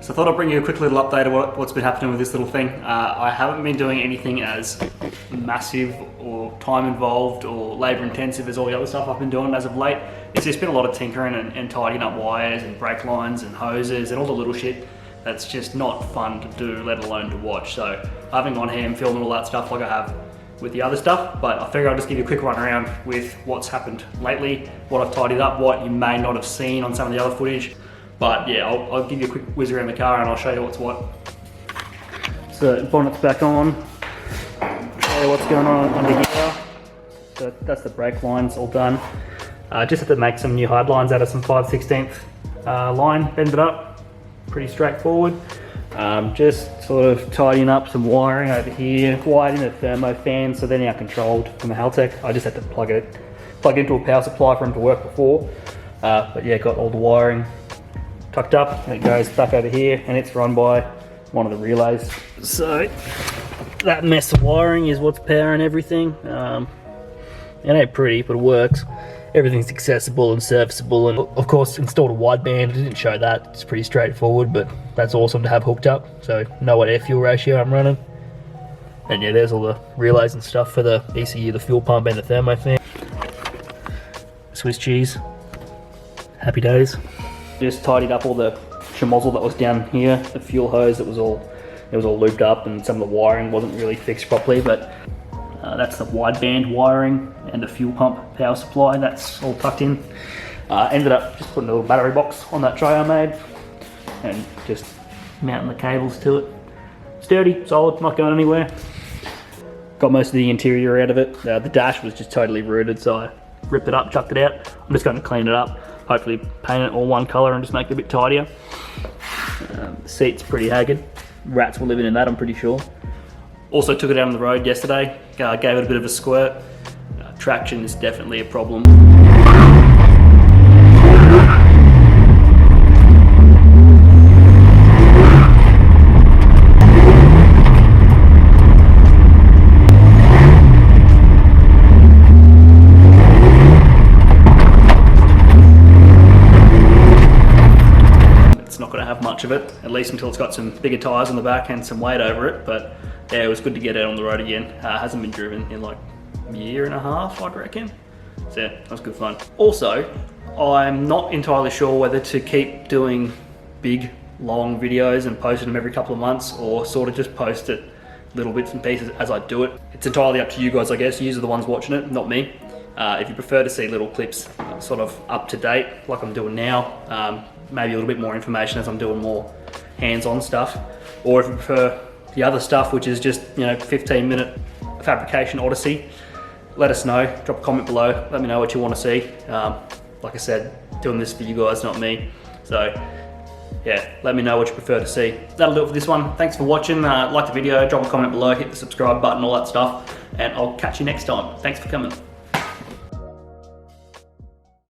So I thought I'd bring you a quick little update of what's been happening with this little thing. I haven't been doing anything as massive or time involved or labour intensive as all the other stuff I've been doing as of late. It's just been a lot of tinkering and tidying up wires and brake lines and hoses and all the little shit that's just not fun to do, let alone to watch. So I haven't gone ham filming all that stuff like I have with the other stuff, but I figure I'll just give you a quick run around with what's happened lately, what I've tidied up, what you may not have seen on some of the other footage. But yeah, I'll give you a quick whiz around the car and I'll show you what's what. So bonnet's back on. Show you what's going on under here. So that's the brake lines all done. Just have to make some new hard lines out of some 5/16 line, bend it up. Pretty straightforward. Just sort of tidying up some wiring over here, wired in a thermo fan, so they're now controlled from the Haltech. I just had to plug into a power supply for them to work before. But yeah, got all the wiring tucked up, and it goes back over here, and it's run by one of the relays. So that mess of wiring is what's powering everything. It ain't pretty, but it works. Everything's accessible and serviceable, and of course installed a wideband. I didn't show that, it's pretty straightforward, but that's awesome to have hooked up. So know what air fuel ratio I'm running. And yeah, there's all the relays and stuff for the ECU, the fuel pump and the thermo fan. Swiss cheese, happy days. Just tidied up all the schmozzle that was down here, the fuel hose, it was all looped up and some of the wiring wasn't really fixed properly, but that's the wideband wiring and the fuel pump power supply, that's all tucked in. Ended up just putting a little battery box on that tray I made and just mounting the cables to it. Sturdy, solid, not going anywhere. Got most of the interior out of it. The dash was just totally rooted, so I ripped it up, chucked it out. I'm just going to clean it up, hopefully paint it all one colour and just make it a bit tidier. The seat's pretty haggard. Rats were living in that, I'm pretty sure. Also took it out on the road yesterday, gave it a bit of a squirt. Traction is definitely a problem. It's not going to have much of it, at least until it's got some bigger tyres on the back and some weight over it, but yeah, it was good to get out on the road again. Hasn't been driven in like a year and a half, I'd reckon. So yeah, that was good fun. Also, I'm not entirely sure whether to keep doing big, long videos and posting them every couple of months, or sort of just post it little bits and pieces as I do it. It's entirely up to you guys, I guess. You are the ones watching it, not me. If you prefer to see little clips sort of up to date, like I'm doing now, maybe a little bit more information as I'm doing more hands-on stuff, or if you prefer the other stuff, which is just, you know, 15-minute fabrication odyssey, let us know. Drop a comment below. Let me know what you want to see. Like I said, doing this for you guys, not me. So yeah, let me know what you prefer to see. That'll do it for this one. Thanks for watching. Like the video, drop a comment below, hit the subscribe button, all that stuff, and I'll catch you next time. Thanks for coming.